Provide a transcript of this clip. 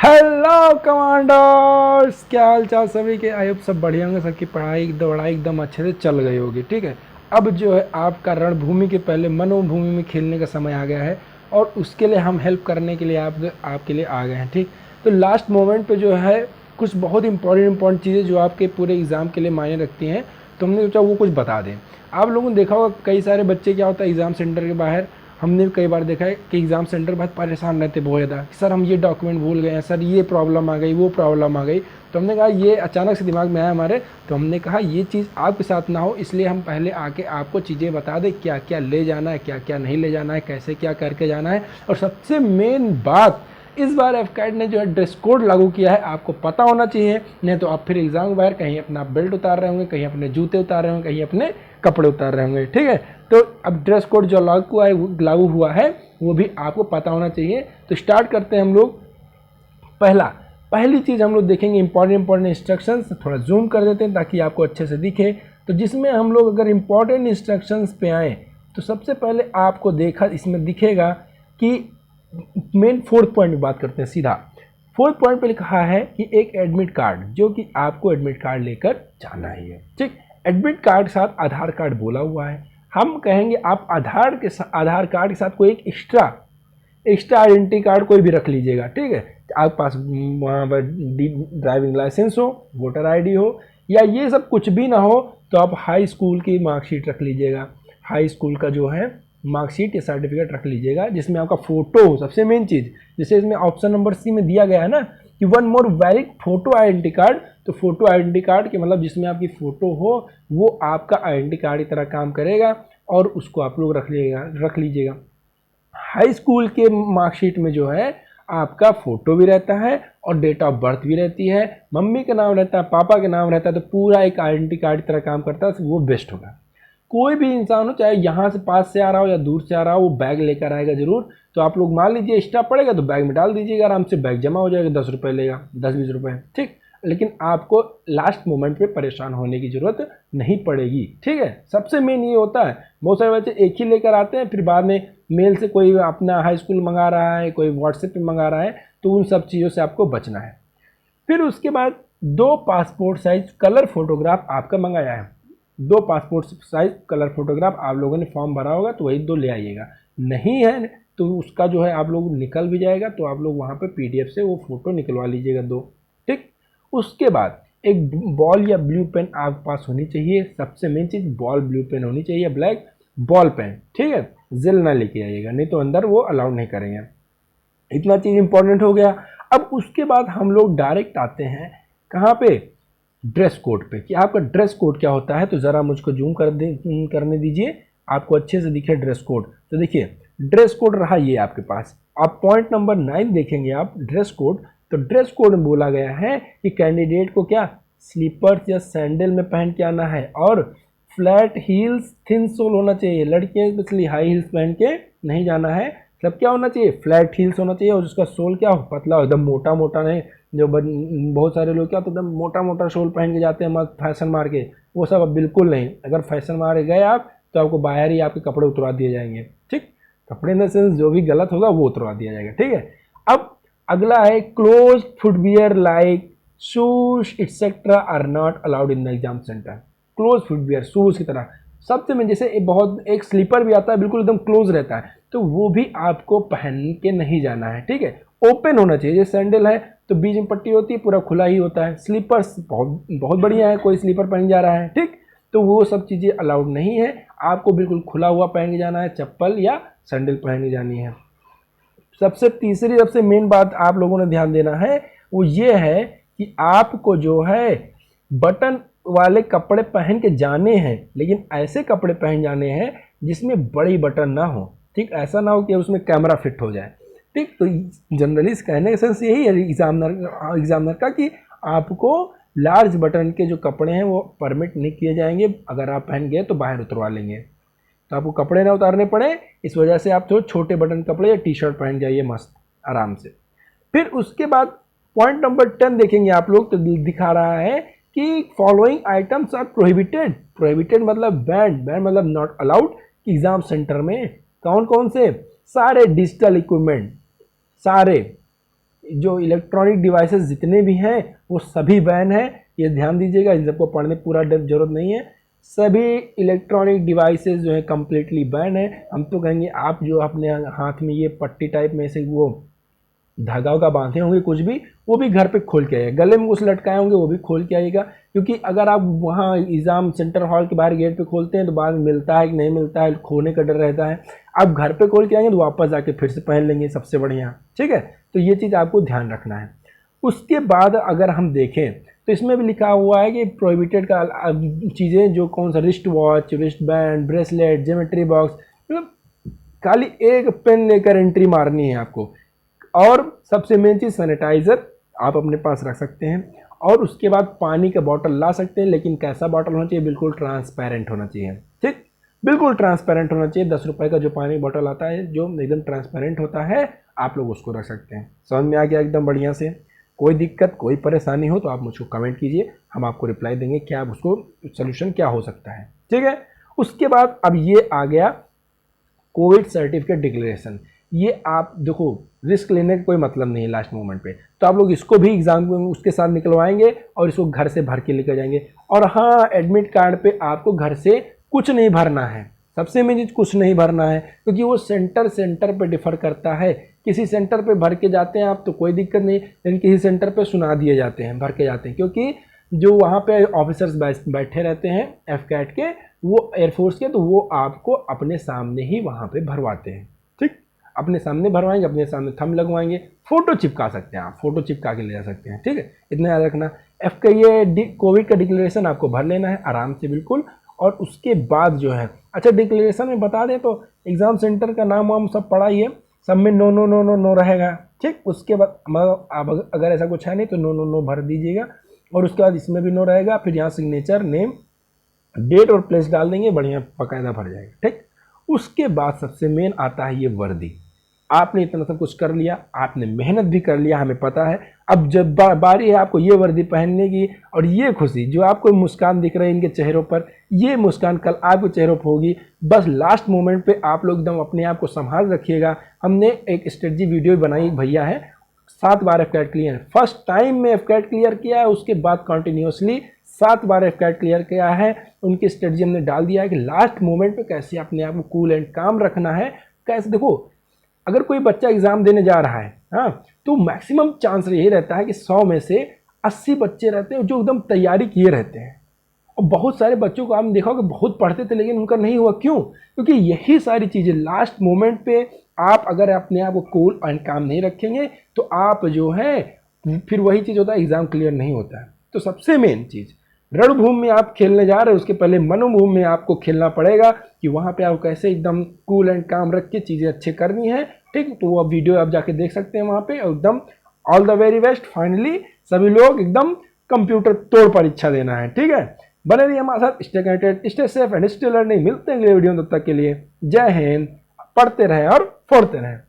Hello commanders, क्या हाल चाल सभी के। आई होप सब बढ़िया होंगे, सबकी पढ़ाई दौड़ाई एकदम अच्छे से चल गई होगी। ठीक है, अब जो है आपका रणभूमि के पहले मनोभूमि में खेलने का समय आ गया है और उसके लिए हम हेल्प करने के लिए आपके लिए आ गए हैं। ठीक, तो लास्ट मोमेंट पे जो है कुछ बहुत इंपॉर्टेंट चीज़ें जो आपके पूरे एग्ज़ाम के लिए मायने रखती हैं, तो हमने सोचा वो कुछ बता दें। आप लोगों ने देखा होगा कई सारे बच्चे क्या होता है एग्ज़ाम सेंटर के बाहर, हमने भी कई बार देखा है कि एग्ज़ाम सेंटर बहुत परेशान रहते बहुत ज़्यादा, सर हम ये डॉक्यूमेंट भूल गए हैं, सर ये प्रॉब्लम आ गई, वो प्रॉब्लम आ गई। तो हमने कहा ये अचानक से दिमाग में आया हमारे, तो हमने कहा ये चीज़ आपके साथ ना हो, इसलिए हम पहले आके आपको चीज़ें बता दें क्या क्या ले जाना है, क्या क्या नहीं ले जाना है, कैसे क्या करके जाना है। और सबसे मेन बात, इस बार एफकैट ने जो है ड्रेस कोड लागू किया है, आपको पता होना चाहिए, नहीं तो आप फिर एग्जाम के बाहर कहीं अपना बेल्ट उतार रहे होंगे, कहीं अपने जूते उतार रहे होंगे, कहीं अपने कपड़े उतार रहे होंगे। ठीक है, तो अब ड्रेस कोड जो लागू हुआ है वो भी आपको पता होना चाहिए। तो स्टार्ट करते हैं हम लोग। पहली चीज़ हम लोग देखेंगे इंपॉर्टेंट इंस्ट्रक्शंस। थोड़ा जूम कर देते हैं ताकि आपको अच्छे से दिखे। तो जिसमें हम लोग अगर इंपॉर्टेंट इंस्ट्रक्शंस पे आएँ तो सबसे पहले आपको इसमें दिखेगा कि मेन फोर्थ पॉइंट में बात करते हैं सीधा। फोर्थ पॉइंट पे लिखा है कि एक एडमिट कार्ड, जो कि आपको एडमिट कार्ड लेकर जाना ही है। ठीक, एडमिट कार्ड के साथ आधार कार्ड बोला हुआ है। हम कहेंगे आप आधार कार्ड के साथ कोई एक एक्स्ट्रा आइडेंटिटी कार्ड कोई भी रख लीजिएगा। ठीक है, आपके पास वहाँ पर ड्राइविंग लाइसेंस हो, वोटर आईडी हो, या ये सब कुछ भी ना हो तो आप हाई स्कूल की मार्कशीट रख लीजिएगा। हाई स्कूल का जो है मार्कशीट या सर्टिफिकेट रख लीजिएगा जिसमें आपका फ़ोटो हो। सबसे मेन चीज़, जैसे इसमें ऑप्शन नंबर सी में दिया गया है ना कि one more valid photo identity card, तो फोटो आइडेंटिटी कार्ड के मतलब जिसमें आपकी फ़ोटो हो वो आपका आइडेंटिटी कार्ड की तरह काम करेगा और उसको आप लोग रख लीजिएगा। हाई स्कूल के मार्कशीट में जो है आपका फ़ोटो भी रहता है और डेट ऑफ बर्थ भी रहती है, मम्मी का नाम रहता है, पापा का नाम रहता है, तो पूरा एक आइडेंटिटी कार्ड की तरह काम करता है, वो बेस्ट होगा। कोई भी इंसान हो, चाहे यहाँ से पास से आ रहा हो या दूर से आ रहा हो, वो बैग लेकर आएगा ज़रूर। तो आप लोग मान लीजिए एक्स्ट्रा पड़ेगा तो बैग में डाल दीजिएगा, आराम से बैग जमा हो जाएगा, 10 रुपये लेगा, 10-20 रुपये। ठीक, लेकिन आपको लास्ट मोमेंट पे परेशान होने की ज़रूरत नहीं पड़ेगी। ठीक है, सबसे मेन ये होता है, बहुत सारे बच्चे एक ही लेकर आते हैं, फिर बाद में मेल से कोई अपना हाई स्कूल मंगा रहा है, कोई व्हाट्सएप पे मंगा रहा है, तो उन सब चीज़ों से आपको बचना है। फिर उसके बाद 2 पासपोर्ट साइज कलर फोटोग्राफ आपका मंगाया है। 2 पासपोर्ट साइज कलर फोटोग्राफ आप लोगों ने फॉर्म भरा होगा तो वही 2 ले आइएगा। नहीं है तो उसका जो है आप लोग निकल भी जाएगा, तो आप लोग वहाँ पे PDF से वो फ़ोटो निकलवा लीजिएगा 2। ठीक, उसके बाद एक बॉल या ब्लू पेन आपके पास होनी चाहिए। सबसे मेन चीज़ बॉल ब्लू पेन होनी चाहिए, ब्लैक बॉल पेन। ठीक है, जेल ना लेके आइएगा, नहीं तो अंदर वो अलाउड नहीं करेंगे। इतना चीज़ इंपॉर्टेंट हो गया। अब उसके बाद हम लोग डायरेक्ट आते हैं कहाँ पे, ड्रेस कोड पे, कि आपका ड्रेस कोड क्या होता है। तो ज़रा मुझको जूम करने दीजिए, आपको अच्छे से दिखे ड्रेस कोड। तो देखिए ड्रेस कोड रहा ये आपके पास। आप पॉइंट नंबर 9 देखेंगे आप, ड्रेस कोड। तो ड्रेस कोड में बोला गया है कि कैंडिडेट को क्या स्लीपर्स या सैंडल में पहन के आना है और फ्लैट हील्स थिन सोल होना चाहिए। लड़कियाँ स्पेशली हाई हील्स पहन के नहीं जाना है। सब क्या होना चाहिए, फ्लैट हील्स होना चाहिए और उसका सोल क्या हो, पतला हो, एकदम मोटा मोटा नहीं। जो बहुत सारे लोग क्या तो एकदम मोटा मोटा सोल पहन के जाते हैं मस्त फैशन मार के, वो सब अब बिल्कुल नहीं। अगर फैशन मार गए आप तो आपको बाहर ही आपके कपड़े उतरवा दिए जाएंगे। ठीक, कपड़े इन द सेंस जो भी गलत होगा वो उतरवा दिया जाएगा। ठीक है, अब अगला है close footwear like shoes etcetera are not allowed in the exam centre. Close footwear shoes की तरह, सबसे में जैसे एक स्लीपर भी आता है बिल्कुल एकदम क्लोज रहता है, तो वो भी आपको पहन के नहीं जाना है। ठीक है, ओपन होना चाहिए। जैसे सैंडल है तो बीच में पट्टी होती है, पूरा खुला ही होता है। स्लीपर्स बहुत बढ़िया है, कोई स्लीपर पहन जा रहा है। ठीक, तो वो सब चीज़ें अलाउड नहीं है, आपको बिल्कुल खुला हुआ पहन के जाना है, चप्पल या सैंडल पहन के जानी है। सबसे मेन बात आप लोगों ने ध्यान देना है वो ये है कि आपको जो है बटन वाले कपड़े पहन के जाने हैं, लेकिन ऐसे कपड़े पहन जाने हैं जिसमें बड़ी बटन ना हो। ठीक, ऐसा ना हो कि उसमें कैमरा फिट हो जाए। ठीक, तो जनरली कहने का सेंस यही है एग्जामिनर का कि आपको लार्ज बटन के जो कपड़े हैं वो परमिट नहीं किए जाएंगे। अगर आप पहन गए तो बाहर उतरवा लेंगे, तो आपको कपड़े ना उतारने पड़े, इस वजह से आप थोड़े छोटे बटन कपड़े या टी-शर्ट पहन जाइए मस्त आराम से। फिर उसके बाद पॉइंट नंबर 10 देखेंगे आप लोग, तो दिखा रहा है कि फॉलोइंग आइटम्स आर प्रोहिबिटेड मतलब बैंड मतलब नॉट अलाउड। एग्जाम सेंटर में कौन कौन से, सारे डिजिटल इक्विपमेंट, सारे जो इलेक्ट्रॉनिक डिवाइसेस जितने भी हैं वो सभी बैन है, ये ध्यान दीजिएगा। इन सबको पढ़ने पूरा जरूरत नहीं है। सभी इलेक्ट्रॉनिक डिवाइसेस जो है कम्प्लीटली बैन है। हम तो कहेंगे आप जो अपने हाथ में ये पट्टी टाइप में से वो धागा का बांधे होंगे कुछ भी, वो भी घर पे खोल के आइए। गले में कुछ लटकाए होंगे वो भी खोल के आइएगा, क्योंकि अगर आप वहाँ एग्ज़ाम सेंटर हॉल के बाहर गेट पे खोलते हैं तो बाद में मिलता है कि नहीं मिलता है, खोने का डर रहता है। आप घर पे खोल के आएंगे तो वापस आके फिर से पहन लेंगे, सबसे बढ़िया। ठीक है, तो ये चीज़ आपको ध्यान रखना है। उसके बाद अगर हम देखें तो इसमें भी लिखा हुआ है कि प्रोहिबिटेड का चीज़ें जो कौन सा, wrist watch, wrist band, bracelet, geometry box, मतलब खाली एक पेन लेकर एंट्री मारनी है आपको। और सबसे मेन चीज़ सैनिटाइज़र आप अपने पास रख सकते हैं। और उसके बाद पानी का बॉटल ला सकते हैं, लेकिन कैसा बॉटल होना चाहिए, बिल्कुल ट्रांसपेरेंट होना चाहिए। ठीक, बिल्कुल ट्रांसपेरेंट होना चाहिए। 10 रुपये का जो पानी बॉटल आता है जो एकदम ट्रांसपेरेंट होता है, आप लोग उसको रख सकते हैं। समझ में आ गया एकदम बढ़िया से। कोई दिक्कत कोई परेशानी हो तो आप मुझको कमेंट कीजिए, हम आपको रिप्लाई देंगे क्या आप उसको सोल्यूशन क्या हो सकता है। ठीक है, उसके बाद अब ये आ गया कोविड सर्टिफिकेट डिक्लेरेशन। ये आप देखो, रिस्क लेने का कोई मतलब नहीं है लास्ट मोमेंट पे, तो आप लोग इसको भी एग्जाम में उसके साथ निकलवाएंगे और इसको घर से भर के लेकर जाएंगे। और हाँ, एडमिट कार्ड पे आपको घर से कुछ नहीं भरना है, सबसे मेन चीज़ कुछ नहीं भरना है, क्योंकि वो सेंटर पे डिफर करता है। किसी सेंटर पे भर के जाते हैं आप तो कोई दिक्कत नहीं, लेकिन किसी सेंटर पे सुना दिए जाते हैं, भर के जाते हैं, क्योंकि जो वहाँ पे ऑफिसर्स बैठे रहते हैं एफकैट के, वो एयरफोर्स के, तो वो आपको अपने सामने ही वहाँ पे भरवाते हैं। ठीक, अपने सामने भरवाएंगे, अपने सामने थंब लगवाएंगे, फोटो चिपका सकते हैं आप, फोटो चिपका के ले जा सकते हैं। ठीक है, इतना याद रखना। एफ का ये कोविड का डिक्लेरेशन आपको भर लेना है आराम से बिल्कुल। और उसके बाद जो है, अच्छा डिक्लेरेशन में बता दें तो एग्ज़ाम सेंटर का नाम वाम सब पढ़ा ही है, सब में no no no no no रहेगा। ठीक, उसके बाद आप अगर ऐसा कुछ है नहीं तो नो नो नो भर दीजिएगा। और उसके बाद इसमें भी नो रहेगा, फिर यहाँ सिग्नेचर, नेम, डेट और प्लेस डाल देंगे, बढ़िया बाकायदा भर जाएगा। ठीक, उसके बाद सबसे मेन आता है ये वर्दी। आपने इतना सब कुछ कर लिया, आपने मेहनत भी कर लिया, हमें पता है। अब जब बारी है आपको ये वर्दी पहनने की, और ये खुशी जो आपको मुस्कान दिख रही है इनके चेहरों पर, ये मुस्कान कल आपके चेहरों पर होगी। बस लास्ट मोमेंट पे आप लोग एकदम अपने आप को संभाल रखिएगा। हमने एक स्ट्रेटजी वीडियो बनाई, भैया है 7 बार एफकैट क्लियर, फर्स्ट टाइम में एफकैट क्लियर किया है, उसके बाद कंटिन्यूसली 7 बार एफकैट क्लियर किया है। उनकी स्ट्रेटजी हमने डाल दिया है कि लास्ट मोमेंट पे कैसे अपने आप को कूल एंड काम रखना है। कैसे देखो, अगर कोई बच्चा एग्जाम देने जा रहा है, हाँ, तो मैक्सिमम चांस यही रहता है कि 100 में से 80 बच्चे रहते हैं जो एकदम तैयारी किए रहते हैं। और बहुत सारे बच्चों को आपने देखा होगा बहुत पढ़ते थे लेकिन उनका नहीं हुआ, क्यों? क्योंकि यही सारी चीज़ें लास्ट मोमेंट पे आप अगर अपने आप को कूल एंड काम नहीं रखेंगे तो आप जो है फिर वही चीज़ होता है, एग्जाम क्लियर नहीं होता है। तो सबसे मेन चीज़, रणभूमि में आप खेलने जा रहे हैं उसके पहले मनोभूमि में आपको खेलना पड़ेगा कि वहाँ पे आप कैसे एकदम कूल एंड काम रख के चीज़ें अच्छे करनी है। ठीक, तो वो वीडियो आप जाके देख सकते हैं वहाँ पे। एकदम all the very best. Finally सभी लोग एकदम कंप्यूटर तोड़ परीक्षा देना है। ठीक है, बने रहिए हमारे साथ, stay connected, stay safe and stay learning. मिलते हैं अगले वीडियो में, तब तक के लिए जय हिंद। पढ़ते रहें और फोड़ते रहें।